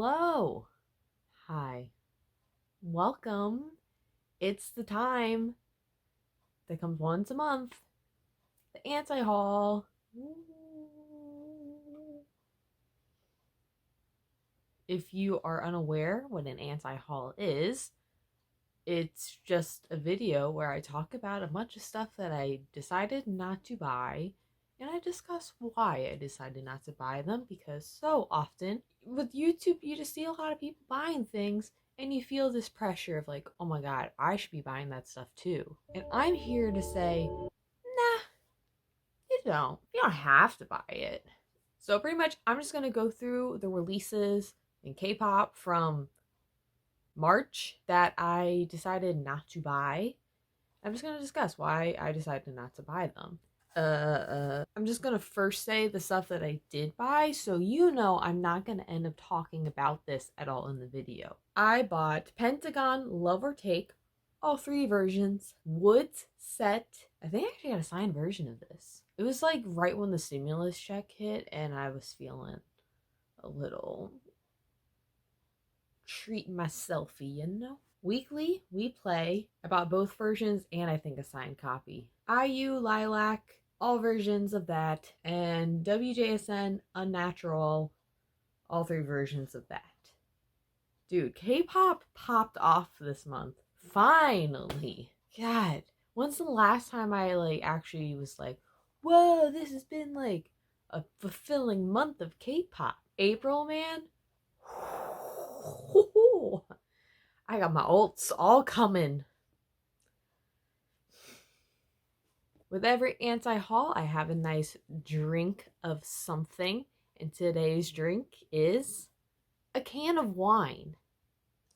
Hello. Hi. Welcome. It's the time that comes once a month. The Antihaul. If you are unaware what an anti-haul is, it's just a video where I talk about a bunch of stuff that I decided not to buy, and I discuss why I decided not to buy them, because so often with YouTube you just see a lot of people buying things and you feel this pressure of like, oh my god, I should be buying that stuff too. And I'm here to say, nah, you don't have to buy it. So pretty much I'm just gonna go through the releases in K-pop from March that I decided not to buy. I'm just going to discuss why I decided not to buy them. I'm just going to first say the stuff that I did buy, so you know I'm not going to end up talking about this at all in the video. I bought Pentagon Love or Take, all 3 versions, Woods set. I think I actually got a signed version of this. It was like right when the stimulus check hit and I was feeling a little treat myselfy, you know? Weekly, we play. I bought both versions and I think a signed copy. IU, Lilac, all versions of that. And WJSN, Unnatural, all 3 versions of that. Dude, K-pop popped off this month. Finally. God, when's the last time I actually was like, whoa, this has been like a fulfilling month of K-pop. April, man. I got my ults all coming. With every anti-haul, I have a nice drink of something. And today's drink is a can of wine.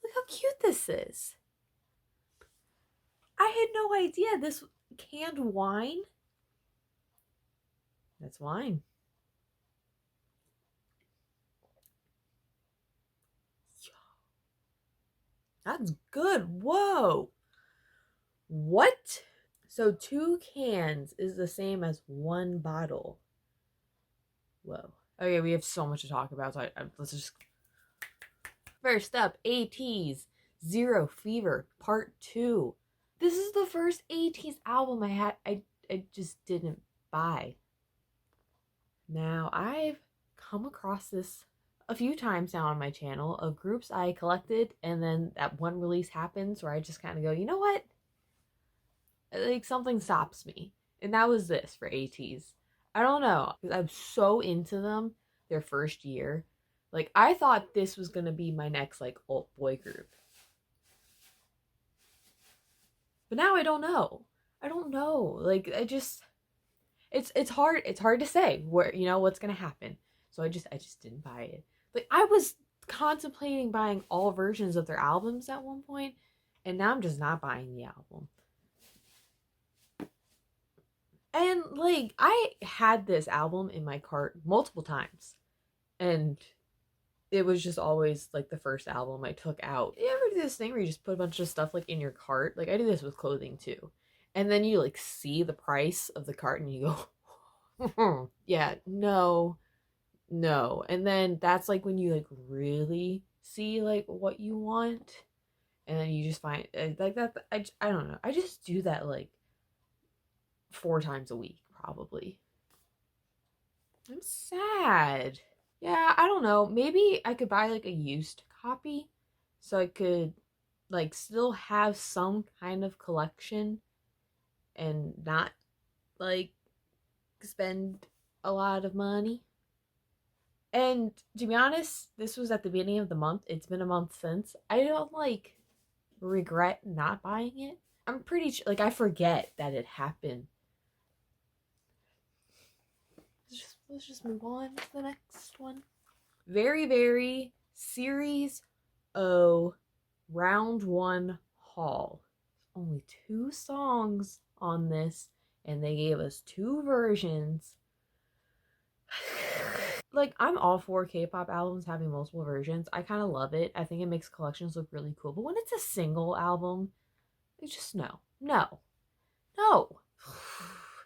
Look how cute this is. I had no idea this canned wine. That's wine. That's good. Whoa. What? So 2 cans is the same as 1 bottle. Whoa. Okay, we have so much to talk about, so let's just... First up, Ateez, Zero Fever, Part 2. This is the first Ateez album I just didn't buy. Now, I've come across this a few times now on my channel of groups I collected, and then that one release happens where I just kind of go, you know what? Like, something stops me. And that was this for Ateez. I don't know, because I'm so into them their first year. Like, I thought this was gonna be my next, like, alt boy group. But now I don't know. I don't know. Like, I just... It's hard to say where, you know, what's gonna happen. So I just didn't buy it. Like, I was contemplating buying all versions of their albums at one point, and now I'm just not buying the album. And, like, I had this album in my cart multiple times. And it was just always, like, the first album I took out. You ever do this thing where you just put a bunch of stuff, like, in your cart? Like, I do this with clothing, too. And then you, like, see the price of the cart and you go, yeah, no. And then that's, like, when you, like, really see, like, what you want. And then you just find, like, that, I don't know. I just do that, like, 4 times a week, probably. I'm sad. Yeah, I don't know. Maybe I could buy like a used copy so I could like still have some kind of collection and not like spend a lot of money. And to be honest, this was at the beginning of the month. It's been a month since. I don't like regret not buying it. I'm pretty sure, like, I forget that it happened. Let's just move on to the next one. Verivery Series O Round 1 Haul. Only 2 songs on this, and they gave us 2 versions. Like, I'm all for K-pop albums having multiple versions. I kind of love it. I think it makes collections look really cool. But when it's a single album, it's just no.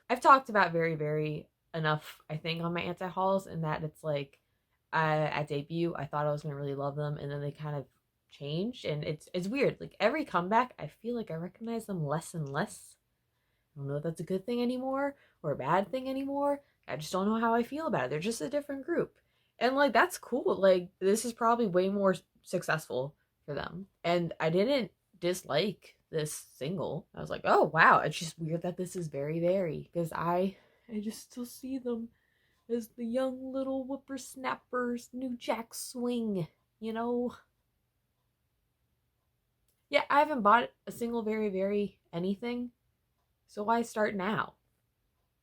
I've talked about Verivery enough, I think, on my anti-hauls, and that it's like, At debut, I thought I was gonna really love them, and then they kind of changed, and it's weird. Like every comeback, I feel like I recognize them less and less. I don't know if that's a good thing anymore or a bad thing anymore. I just don't know how I feel about it. They're just a different group. And like that's cool. Like this is probably way more successful for them. And I didn't dislike this single. I was like, "Oh, wow. It's just weird that this is very very because I just still see them as the young little whippersnappers, New Jack Swing, you know." Yeah, I haven't bought a single very very anything. So why start now?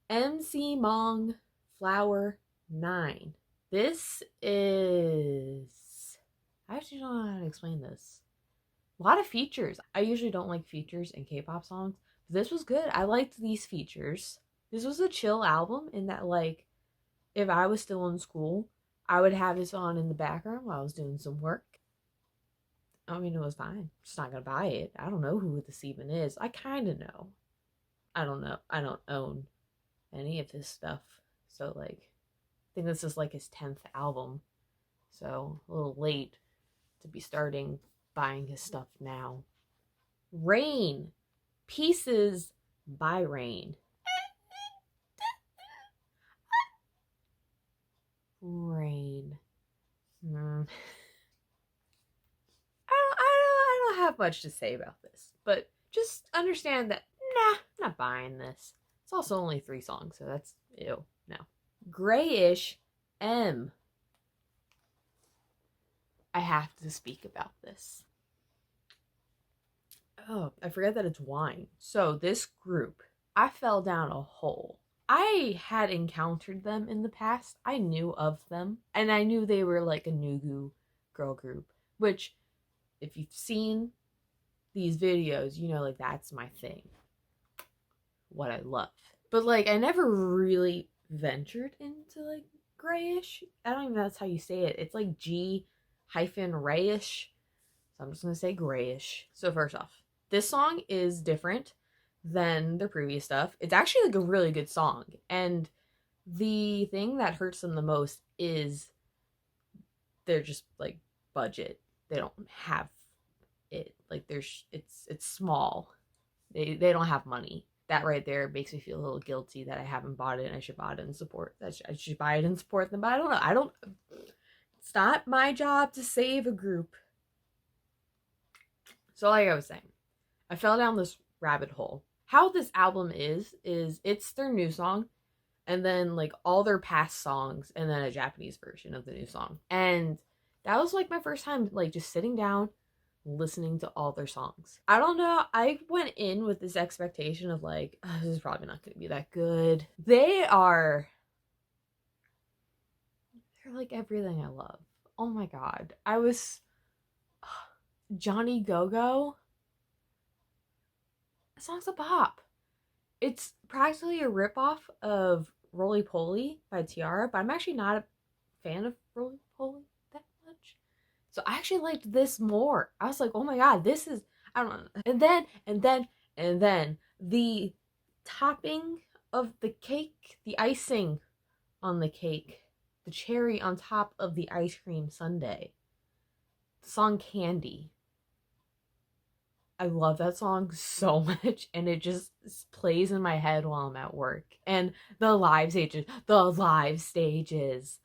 MC Mong Flower 9. This is. I actually don't know how to explain this. A lot of features. I usually don't like features in K pop songs. But this was good. I liked these features. This was a chill album in that, like, if I was still in school, I would have this on in the background while I was doing some work. I mean, it was fine. I'm just not gonna buy it. I don't know who this even is. I kind of know. I don't know. I don't own any of his stuff. So, like, I think this is like his 10th album. So, a little late to be starting buying his stuff now. Rain. Pieces by Rain. Rain. I don't have much to say about this, but just understand that, nah, I'm not buying this. It's also only 3 songs, so that's, ew, no. G-reyish M. I have to speak about this. Oh, I forget that it's wine. So this group, I fell down a hole. I had encountered them in the past. I knew of them, and I knew they were like a Nugu girl group, which if you've seen these videos, you know, like that's my thing. What I love. But like I never really ventured into like G-reyish. I don't even know that's how you say it. It's like G-reyish. So I'm just gonna say G-reyish. So first off, this song is different than the previous stuff. It's actually like a really good song. And the thing that hurts them the most is they're just like budget. They don't have it. Like it's small. They don't have money. That right there makes me feel a little guilty that I haven't bought it and I should buy it and support. I should buy it and support them, but I don't know. It's not my job to save a group. So like I was saying, I fell down this rabbit hole. How this album is it's their new song and then like all their past songs and then a Japanese version of the new song. And that was like my first time like just sitting down listening to all their songs. I don't know. I went in with this expectation of like, oh, this is probably not going to be that good. They're like everything I love. Oh my god. Johnny Go-Go. The song's a bop. It's practically a ripoff of Roly Poly by Tiara, but I'm actually not a fan of Roly Poly that much. So I actually liked this more. I was like, oh my god, this is, I don't know. And then the topping of the cake, the icing on the cake, the cherry on top of the ice cream sundae. The song Candy. I love that song so much, and it just plays in my head while I'm at work. And the live stages.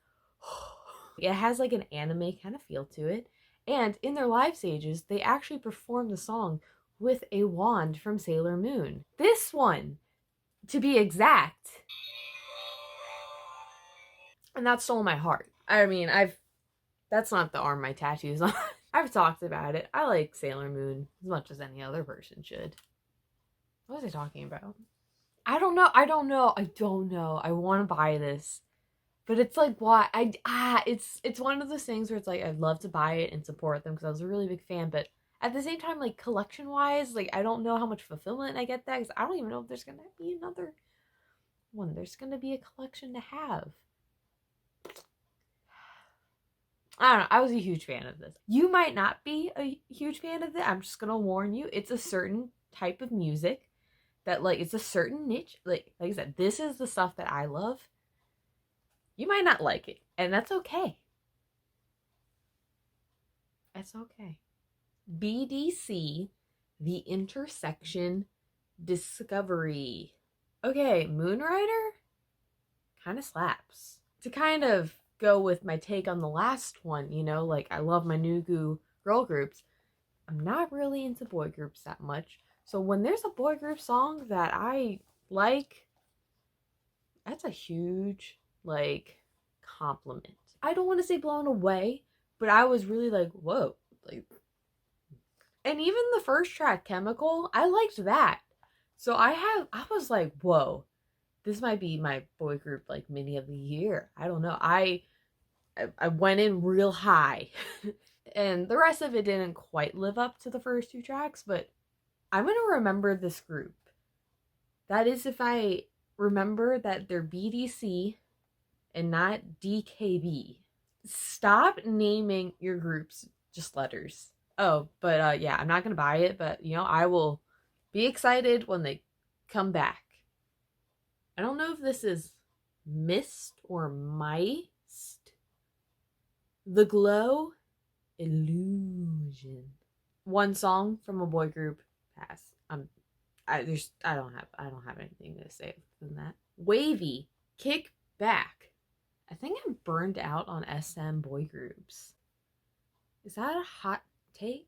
It has like an anime kind of feel to it. And in their live stages, they actually perform the song with a wand from Sailor Moon. This one, to be exact. And that stole my heart. I mean, that's not the arm my tattoo's on. I've talked about it. I like Sailor Moon as much as any other person should. What was I talking about? I don't know. I don't know. I want to buy this. But it's like why it's one of those things where it's like I'd love to buy it and support them because I was a really big fan, but at the same time, like collection wise, like I don't know how much fulfillment I get that because I don't even know if there's gonna be another one. There's gonna be a collection to have. I don't know. I was a huge fan of this. You might not be a huge fan of it. I'm just gonna warn you. It's a certain type of music that like it's a certain niche. Like I said, this is the stuff that I love. You might not like it, and that's okay. It's okay. BDC, the intersection discovery. Okay, Moonrider kind of slaps. To kind of go with my take on the last one, you know, like I love my Nugu girl groups. I'm not really into boy groups that much. So when there's a boy group song that I like, that's a huge, like, compliment. I don't want to say blown away, but I was really like, whoa. Like, and even the first track, Chemical, I liked that. So I was like, whoa, this might be my boy group like mini of the year. I don't know. I went in real high. And the rest of it didn't quite live up to the first two tracks, but I'm going to remember this group. That is if I remember that they're BDC and not DKB. Stop naming your groups just letters. Oh, but yeah, I'm not going to buy it, but you know, I will be excited when they come back. I don't know if this is MY.st or MY.st. The Glow Illusion. One song from a boy group. Pass. I don't have anything to say than that. WayV, Kick Back. I think I'm burned out on SM boy groups. Is that a hot take?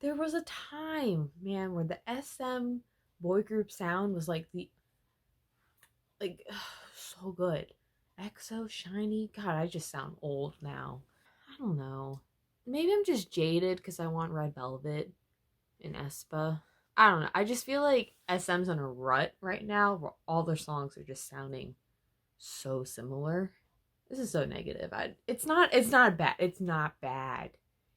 There was a time, man, where the SM boy group sound was like so good. EXO, Shiny. God, I just sound old now. I don't know. Maybe I'm just jaded because I want Red Velvet and aespa. I don't know. I just feel like SM's in a rut right now where all their songs are just sounding so similar. This is so negative. It's not bad. It's not bad.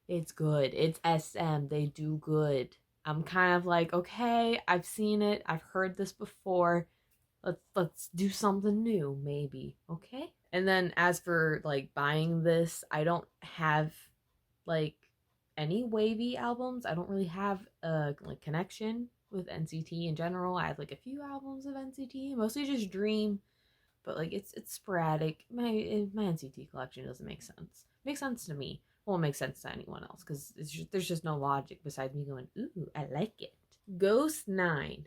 It's good. It's SM. They do good. I'm kind of like, okay, I've seen it. I've heard this before. Let's do something new, maybe. Okay? And then as for like buying this, I don't have like any WayV albums. I don't really have a like connection with NCT in general. I have like a few albums of NCT, mostly just Dream, but like it's sporadic. My NCT collection doesn't make sense. It makes sense to me. Won't make sense to anyone else because there's just no logic besides me going, ooh, I like it. Ghost 9.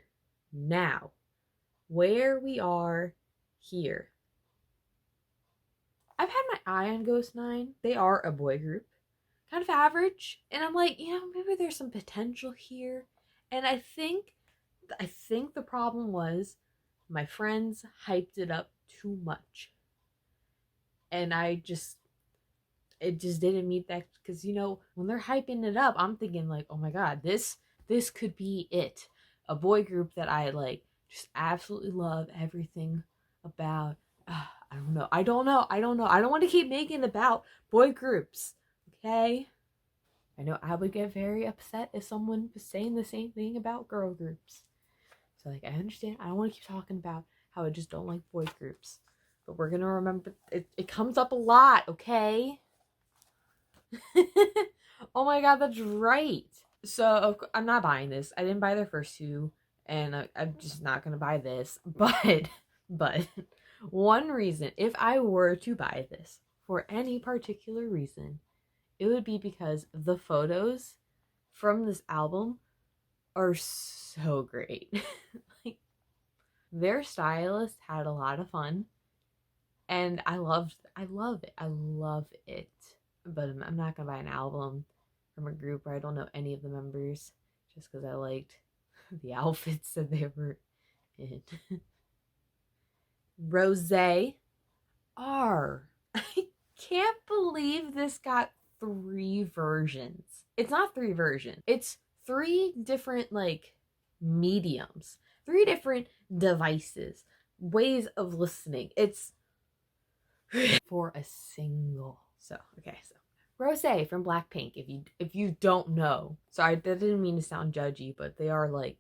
Now, where we are here. I've had my eye on Ghost 9. They are a boy group. Kind of average. And I'm like, you know, maybe there's some potential here. And I think the problem was my friends hyped it up too much. And it just didn't meet that, because you know, when they're hyping it up, I'm thinking like, oh my god, this could be it. A boy group that I like just absolutely love everything about. I don't know. I don't want to keep making it about boy groups. Okay? I know I would get very upset if someone was saying the same thing about girl groups. So like, I understand. I don't want to keep talking about how I just don't like boy groups. But we're gonna remember it comes up a lot, okay? Oh my god, that's right. So I'm not buying this. I didn't buy their first two, and I'm just not gonna buy this. But one reason, if I were to buy this for any particular reason, it would be because the photos from this album are so great. Like, their stylist had a lot of fun, and I love it. I love it. But I'm not gonna buy an album from a group where I don't know any of the members just because I liked the outfits that they were in. Rose R. I can't believe this got 3 versions. It's not 3 versions. It's 3 different like mediums, 3 different devices, ways of listening. It's for a single. So Rose from Blackpink, if you don't know. Sorry, that didn't mean to sound judgy, but they are like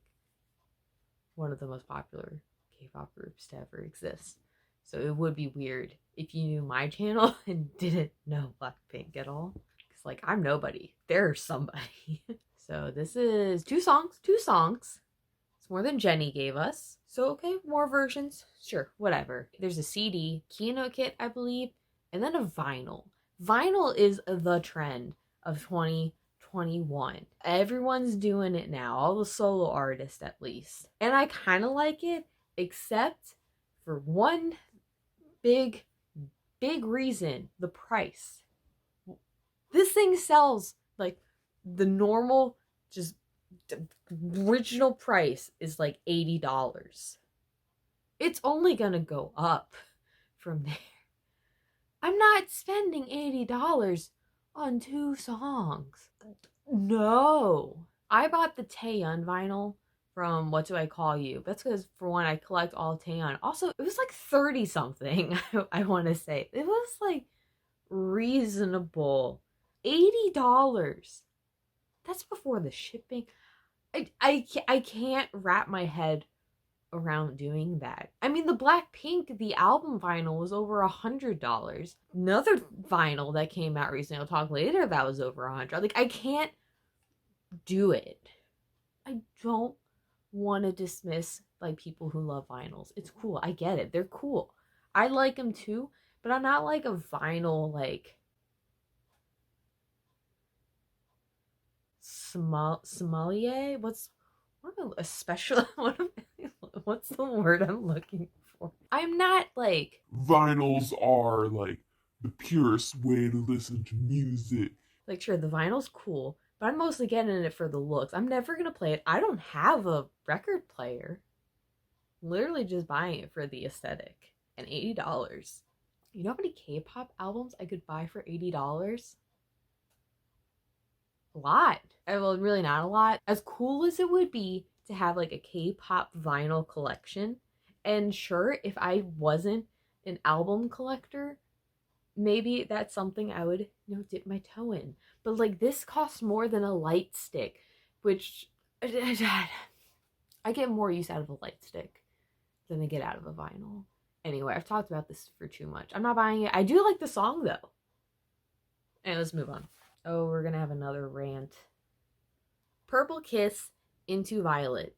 one of the most popular K-pop groups to ever exist. So it would be weird if you knew my channel and didn't know Blackpink at all. Because like, I'm nobody. They're somebody. So this is 2 songs. It's more than Jenny gave us. So okay, more versions. Sure, whatever. There's a CD, keynote kit, I believe, and then a vinyl. Vinyl is the trend of 20 2021. Everyone's doing it now, all the solo artists at least. And I kind of like it, except for one big reason: the price. This thing sells like the normal, just the original price is like $80. It's only gonna go up from there. I'm not spending $80 on 2 songs. No. I bought the Taeyeon vinyl from What Do I Call You? That's because, for one, I collect all Taeyeon. Also, it was like 30 something, I want to say. It was like reasonable. $80. That's before the shipping. I can't wrap my head around doing that. I mean, the Blackpink, the album vinyl, was over $100. Another vinyl that came out recently, I'll talk later, that was over $100. Like, I can't do it. I don't want to dismiss like people who love vinyls. It's cool. I get it. They're cool. I like them too, but I'm not like a vinyl like sommelier. What's the word I'm looking for? I'm not like, vinyls are like the purest way to listen to music. Like, sure, the vinyl's cool, but I'm mostly getting it for the looks. I'm never gonna play it. I don't have a record player. Literally just buying it for the aesthetic. And $80. You know how many K-pop albums I could buy for $80? A lot. Well, really not a lot. As cool as it would be to have like a K-pop vinyl collection, and sure, if I wasn't an album collector, maybe that's something I would, dip my toe in. But like, this costs more than a light stick, which I get more use out of a light stick than I get out of a vinyl. Anyway, I've talked about this for too much. I'm not buying it. I do like the song though. And let's move on. Oh, we're gonna have another rant. Purple Kiss Into Violet.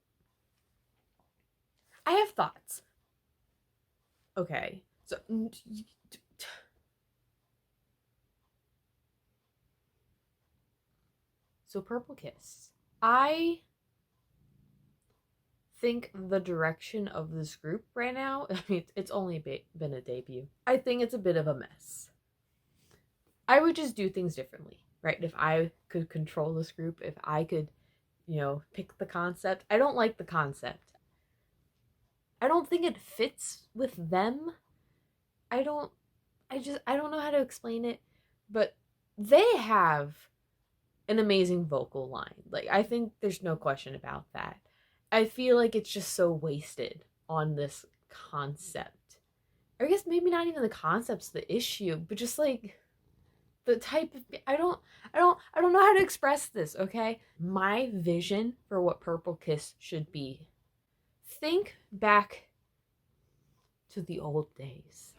I have thoughts. Okay, so Purple Kiss. I think the direction of this group right now, I mean, it's only been a debut. I think it's a bit of a mess. I would just do things differently, right? If I could control this group, if I could, pick the concept. I don't like the concept. I don't think it fits with them. I don't know how to explain it, but they have an amazing vocal line. Like, I think there's no question about that. I feel like it's just so wasted on this concept. Or I guess maybe not even the concept's the issue, but just like the type of, I don't know how to express this, okay? My vision for what Purple Kiss should be. Think back to the old days.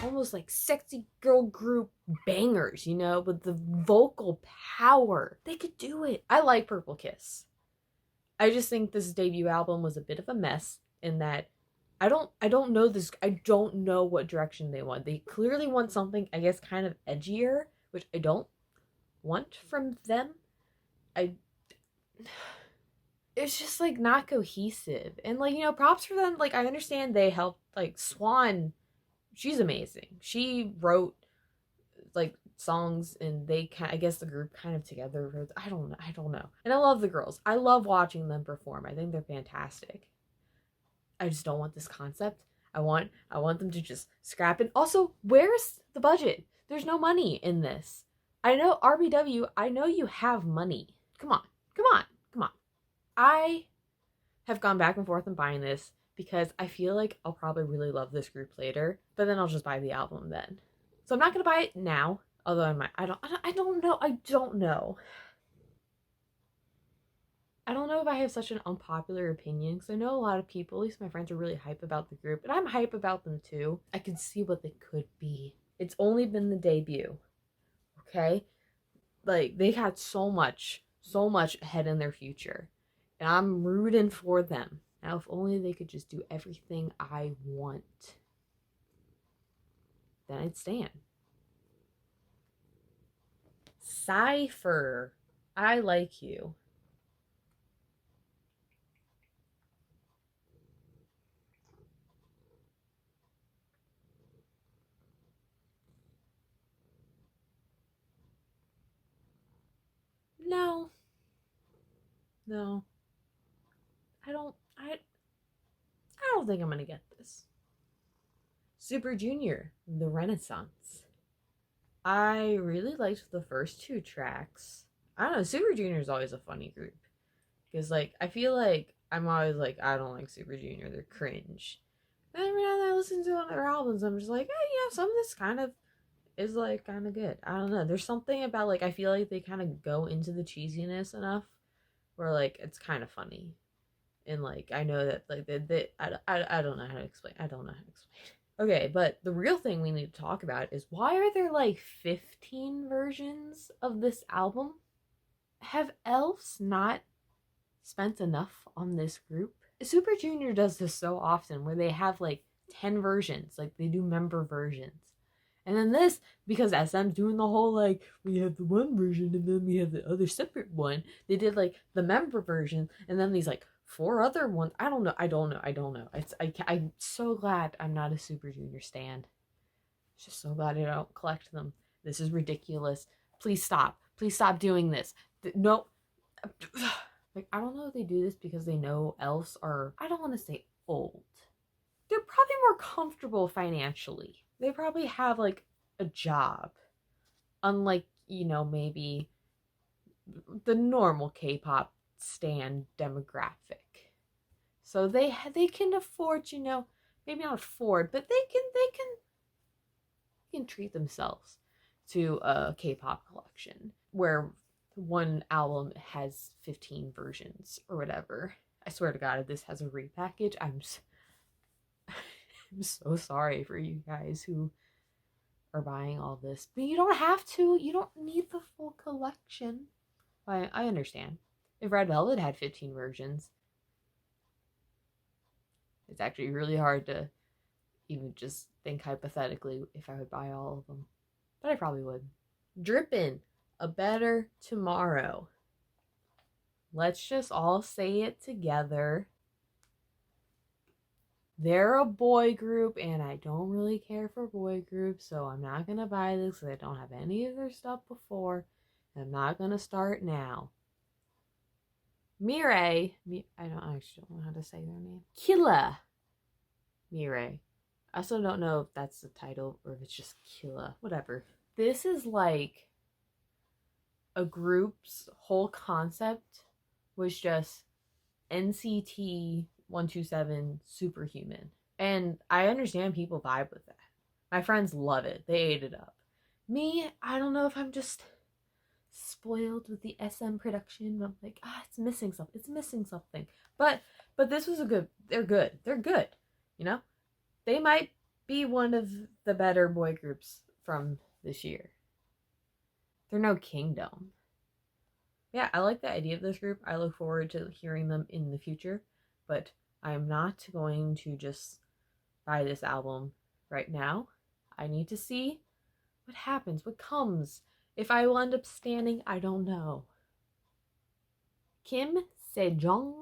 Almost like sexy girl group bangers, with the vocal power. They could do it. I like Purple Kiss. I just think this debut album was a bit of a mess in that I don't know this. I don't know what direction they want. They clearly want something, I guess, kind of edgier, which I don't want from them. It's just like not cohesive. And like, props for them. Like, I understand they helped, like Swan. She's amazing. She wrote like songs, and I guess the group kind of together wrote. I don't know. And I love the girls. I love watching them perform. I think they're fantastic. I just don't want this concept. I want them to just scrap it. Also, where's the budget? There's no money in this. I know RBW. I know you have money. Come on. I have gone back and forth in buying this because I feel like I'll probably really love this group later, but then I'll just buy the album then. So I'm not gonna buy it now, although I might. I don't know. I don't know if if I have such an unpopular opinion, because I know a lot of people, at least my friends, are really hype about the group, and I'm hype about them too. I can see what they could be. It's only been the debut, okay? Like, they had so much ahead in their future, and I'm rooting for them. Now, if only they could just do everything I want, then I'd stand. Ciipher, I like you. No, no, I don't think I'm gonna get this. Super Junior, The Renaissance. I really liked the first two tracks. I don't know, Super Junior is always a funny group. Because, like, I feel like I'm always like, I don't like Super Junior, they're cringe. And every now and then I listen to one of their albums, I'm just like, hey, yeah, some of this kind of is, like, kind of good. I don't know. There's something about, like, I feel like they kind of go into the cheesiness enough where, like, it's kind of funny. And, like, I know that, like, I don't know how to explain. I don't know how to explain. Okay, but the real thing we need to talk about is why are there like 15 versions of this album? Have elves not spent enough on this group? Super Junior does this so often where they have like 10 versions, like they do member versions. And then this, because SM's doing the whole like, we have the one version and then we have the other separate one, they did like the member version and then these like 4 other ones. I don't know. I'm so glad I'm not a Super Junior stan. Just so glad I don't collect them. This is ridiculous. Please stop. Please stop doing this. No. Like, I don't know if they do this because they know elves are, I don't want to say old. They're probably more comfortable financially. They probably have like a job. Unlike, maybe the normal K-pop stan demographic. So they can afford, maybe not afford, but they can treat themselves to a K-pop collection where one album has 15 versions or whatever. I swear to God, if this has a repackage, I'm so sorry for you guys who are buying all this. But you don't have to. You don't need the full collection. I understand. If Red Velvet had 15 versions, it's actually really hard to even just think hypothetically if I would buy all of them. But I probably would. Drippin, A Better Tomorrow. Let's just all say it together. They're a boy group, and I don't really care for boy groups, so I'm not going to buy this because I don't have any of their stuff before. And I'm not going to start now. Mirae, I actually don't know how to say their name. Killa. Mirae. I also don't know if that's the title or if it's just Killa. Whatever. This is like a group's whole concept was just NCT 127 Superhuman. And I understand people vibe with that. My friends love it. They ate it up. Me, I don't know if I'm just spoiled with the SM production. I'm like, it's missing something. It's missing something. But this was they're good. They're good. They might be one of the better boy groups from this year. They're no Kingdom. Yeah, I like the idea of this group. I look forward to hearing them in the future, but I'm not going to just buy this album right now. I need to see what happens, what comes. If I will end up standing, I don't know. Kim Sejeong,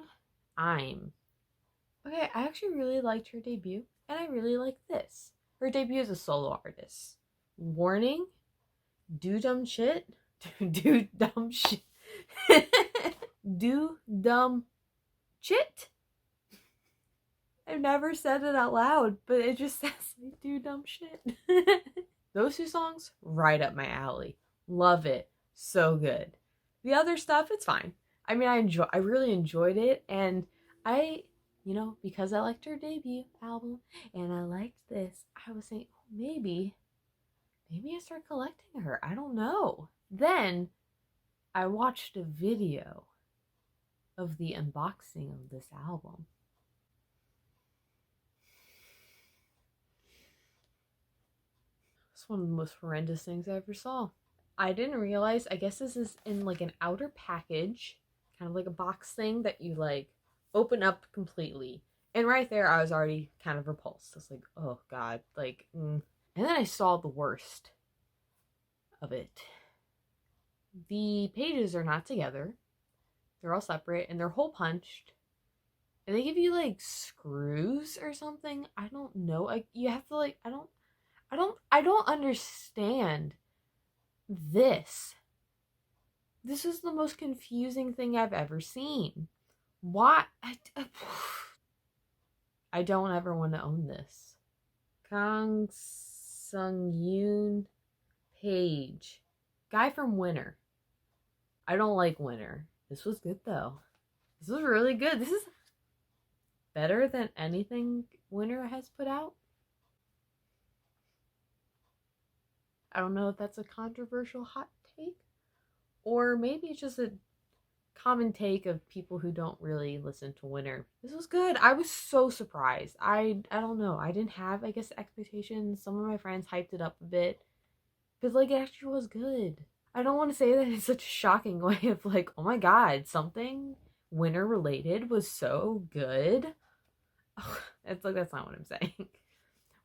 I'm. Okay, I actually really liked her debut, and I really like this. Her debut as a solo artist. Warning, do dumb shit. Do dumb shit. Do dumb shit. I've never said it out loud, but it just says like, do dumb shit. Those 2 songs, right up my alley. Love it. So good. The other stuff, it's fine. I mean, I really enjoyed it, and because I liked her debut album and I liked this, I was saying, maybe I start collecting her. I don't know. Then I watched a video of the unboxing of this album. It's one of the most horrendous things I ever saw. I didn't realize, I guess this is in like an outer package, kind of like a box thing that you like open up completely. And right there, I was already kind of repulsed. I was like, oh God, like, And then I saw the worst of it. The pages are not together. They're all separate and they're hole punched. And they give you like screws or something. I don't know. Like you have to like I don't understand this. This is the most confusing thing I've ever seen. Why? I don't ever want to own this. Kang Seungyoon page. Guy from Winter. I don't like Winter. This was good though. This was really good. This is better than anything Winter has put out. I don't know if that's a controversial hot take, or maybe it's just a common take of people who don't really listen to Winter. This was good. I was so surprised. I don't know. I didn't have, I guess, expectations. Some of my friends hyped it up a bit, but like it actually was good. I don't want to say that in such a shocking way of like, oh my God, something Winter related was so good. Oh, that's not what I'm saying.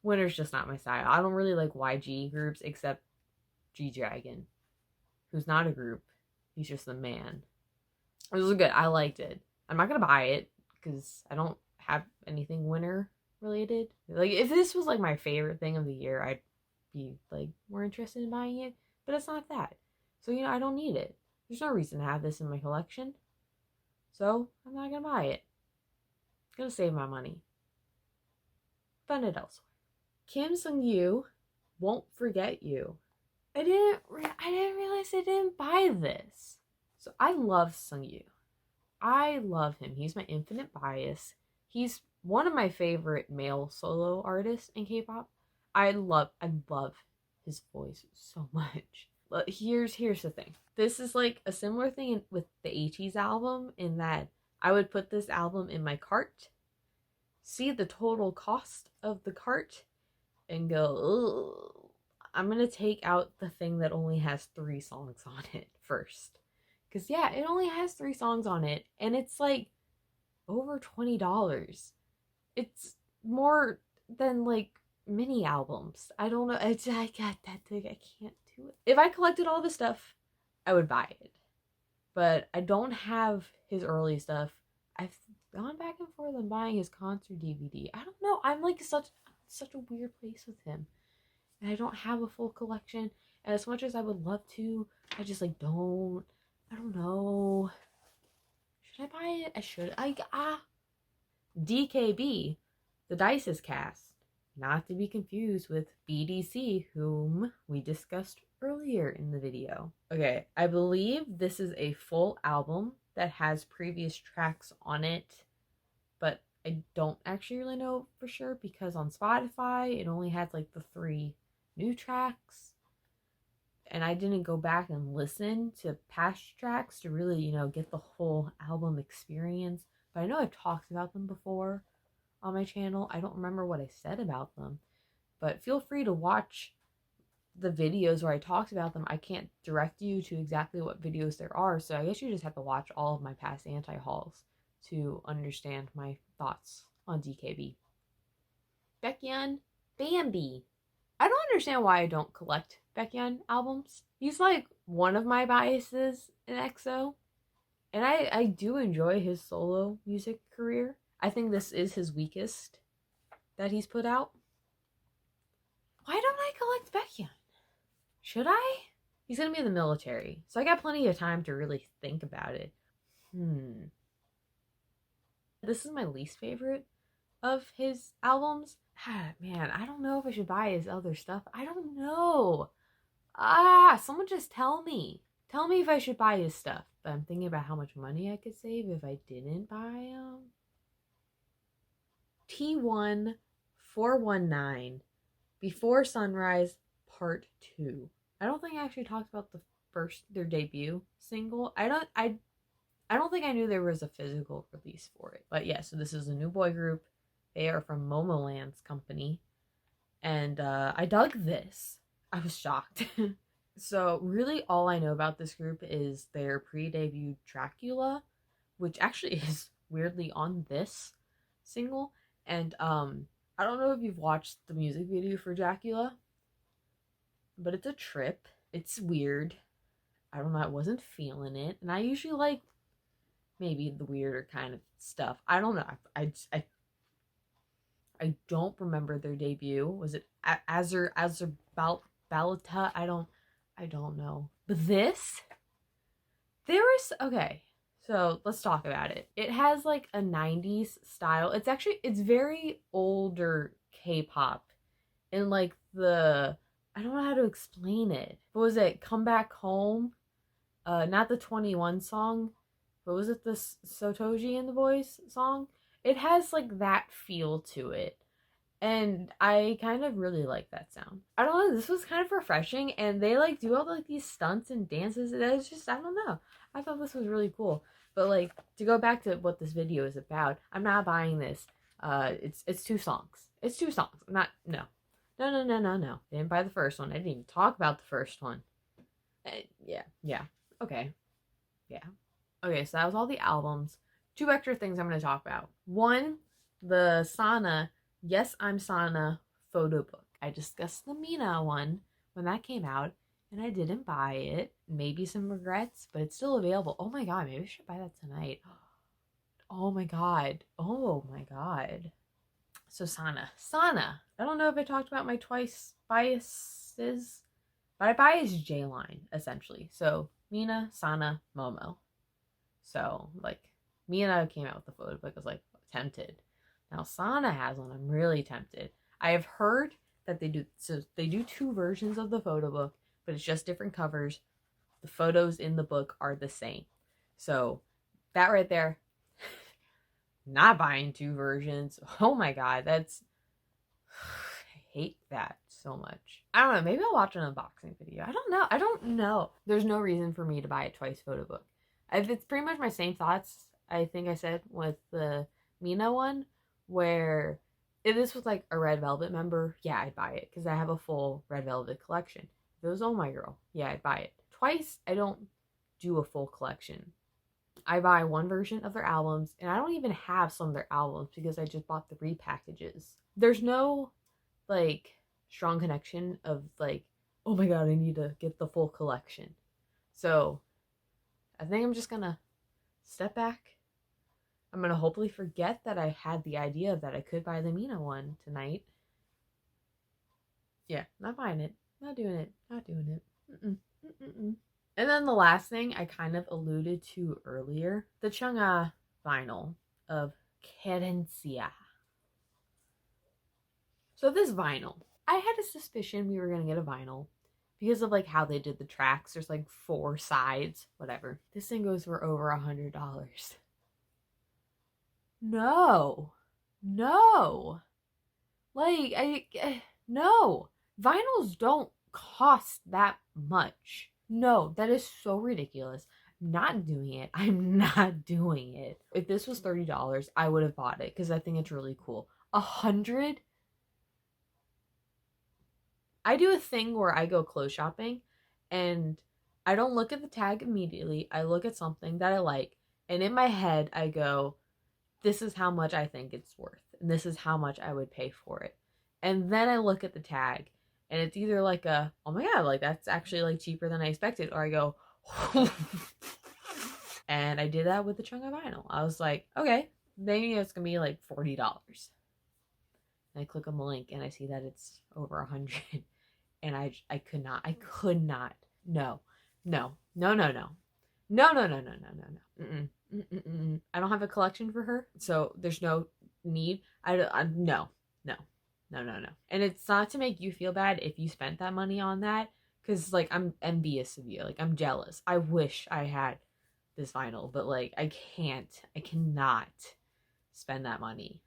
Winter's just not my style. I don't really like YG groups except G-Dragon, who's not a group. He's just a man. It was good. I liked it. I'm not gonna buy it because I don't have anything Winter related. Like if this was like my favorite thing of the year, I'd be like more interested in buying it. But it's not that. So I don't need it. There's no reason to have this in my collection. So I'm not gonna buy it. I'm gonna save my money. Spend it elsewhere. Kim Sungkyu won't forget you. I didn't realize I didn't buy this. So I love Seungyoon. I love him. He's my infinite bias. He's one of my favorite male solo artists in K-pop. I love his voice so much. But here's the thing. This is like a similar thing with the Ateez album in that I would put this album in my cart, see the total cost of the cart, and go, ugh, I'm gonna take out the thing that only has 3 songs on it first. Because yeah, it only has 3 songs on it, and it's like over $20. It's more than like mini albums. I don't know. I got that thing. I can't do it. If I collected all this stuff, I would buy it. But I don't have his early stuff. I've gone back and forth on buying his concert DVD. I don't know. I'm like such a weird place with him. And I don't have a full collection. And as much as I would love to, I just like don't. I don't know. Should I buy it? I should. DKB, the Dice's cast. Not to be confused with BDC, whom we discussed earlier in the video. Okay, I believe this is a full album that has previous tracks on it, but I don't actually really know for sure because on Spotify it only has like the 3 new tracks. And I didn't go back and listen to past tracks to really, get the whole album experience. But I know I've talked about them before on my channel. I don't remember what I said about them. But feel free to watch the videos where I talked about them. I can't direct you to exactly what videos there are. So I guess you just have to watch all of my past anti-hauls to understand my thoughts on DKB. Baekhyun, Bambi. I don't understand why I don't collect Baekhyun albums. He's like one of my biases in EXO. And I do enjoy his solo music career. I think this is his weakest that he's put out. Why don't I collect Baekhyun? Should I? He's gonna be in the military, so I got plenty of time to really think about it. This is my least favorite of his albums. Man, I don't know if I should buy his other stuff. I don't know. Someone just tell me. Tell me if I should buy his stuff. But I'm thinking about how much money I could save if I didn't buy him. T1 419 Before Sunrise Part 2. I don't think I actually talked about their debut single. I I don't think I knew there was a physical release for it. But yeah, so this is a new boy group. They are from Momoland's company. And I dug this. I was shocked. So really all I know about this group is their pre-debut Dracula, which actually is weirdly on this single. And I don't know if you've watched the music video for Dracula, but it's a trip. It's weird. I don't know, I wasn't feeling it. And I usually like maybe the weirder kind of stuff. I don't know. I don't remember their debut. Was it Azur Balata? I don't know. But there was okay. So let's talk about it. It has like a 90s style. It's very older K-pop in like the I don't know how to explain it. What was it? Come Back Home? Not the 21 song, but was it the Sotoji and the Boys song? It has like that feel to it. And I kind of really like that sound. I don't know, this was kind of refreshing, and they like do all like these stunts and dances. It was just, I don't know. I thought this was really cool. But like to go back to what this video is about, I'm not buying this. It's two songs. It's two songs. I'm not no. No, no, no, no, no. I didn't buy the first one. I didn't even talk about the first one. Yeah. Okay. Yeah. Okay, so that was all the albums. Two extra things I'm going to talk about. One, the Sana, Yes, I'm Sana photobook. I discussed the Mina one when that came out, and I didn't buy it. Maybe some regrets, but it's still available. Oh my god, maybe I should buy that tonight. Oh my god. Oh my god. So Sana. Sana. I don't know if I talked about my twice biases, but I bias J-line, essentially. So Mina, Sana, Momo. So like Mina came out with the photo book. I was like tempted. Now Sana has one. I'm really tempted. I have heard that they do two versions of the photo book, but it's just different covers. The photos in the book are the same. So that right there, not buying two versions. Oh my god, that's I hate that so much. I don't know. Maybe I'll watch an unboxing video. I don't know. I don't know. There's no reason for me to buy a twice photo book. It's pretty much my same thoughts. I think I said with the Mina one, where if this was like a Red Velvet member, yeah, I'd buy it because I have a full Red Velvet collection. If it was Oh My Girl, yeah, I'd buy it. Twice, I don't do a full collection. I buy one version of their albums, and I don't even have some of their albums because I just bought the repackages. There's no like strong connection of like, oh my god, I need to get the full collection. So I think I'm just gonna step back. I'm gonna hopefully forget that I had the idea that I could buy the Mina one tonight. Yeah, not buying it. Not doing it. Not doing it. Mm-mm. Mm-mm. And then the last thing I kind of alluded to earlier, the Chugnha vinyl of Querencia. So this vinyl, I had a suspicion we were gonna get a vinyl because of like how they did the tracks. There's like 4 sides, whatever. This thing goes for over $100. No, like no, vinyls don't cost that much. No, that is so ridiculous. I'm not doing it. I'm not doing it. If this was $30, I would have bought it because I think it's really cool. 100. I do a thing where I go clothes shopping and I don't look at the tag immediately. I look at something that I like, and in my head I go, this is how much I think it's worth, and this is how much I would pay for it. And then I look at the tag, and it's either like a, oh my god, like that's actually like cheaper than I expected, or I go, and I did that with the Chugnha vinyl. I was like, okay, maybe it's gonna be like $40. And I click on the link, and I see that it's over 100, and I could not. No, no, no, no, no, no, no, no, no, no, no, no. Mm-mm. Mm-mm-mm. I don't have a collection for her, so there's no need. No, no, no, no, no. And it's not to make you feel bad if you spent that money on that, because like I'm envious of you. Like I'm jealous. I wish I had this vinyl, but like I can't. I cannot spend that money.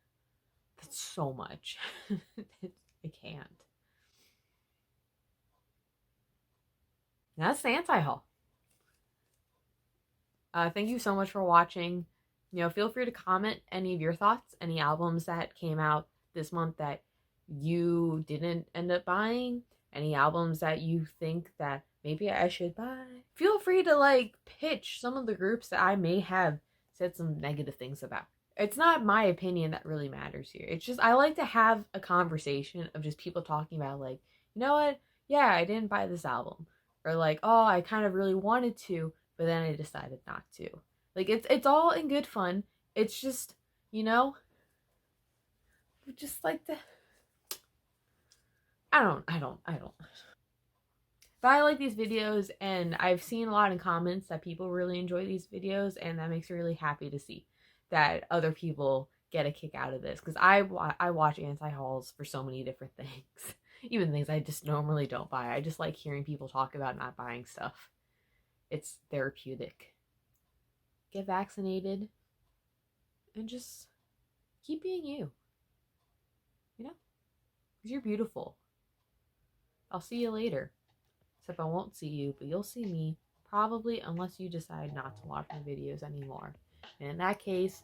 That's so much. I can't. That's the Antihaul. Thank you so much for watching. Feel free to comment any of your thoughts, any albums that came out this month that you didn't end up buying, any albums that you think that maybe I should buy. Feel free to like pitch some of the groups that I may have said some negative things about. It's not my opinion that really matters here. It's just I like to have a conversation of just people talking about like, you know what? Yeah, I didn't buy this album. Or like, oh, I kind of really wanted to, but then I decided not to. Like it's all in good fun. It's just, you know, just like the I don't. But I like these videos, and I've seen a lot in comments that people really enjoy these videos, and that makes me really happy to see that other people get a kick out of this because I watch anti-hauls for so many different things, even things I just normally don't buy. I just like hearing people talk about not buying stuff. It's therapeutic. Get vaccinated and just keep being you, you know, because you're beautiful. I'll see you later. Except I won't see you, but you'll see me. Probably unless you decide not to watch my videos anymore. And in that case,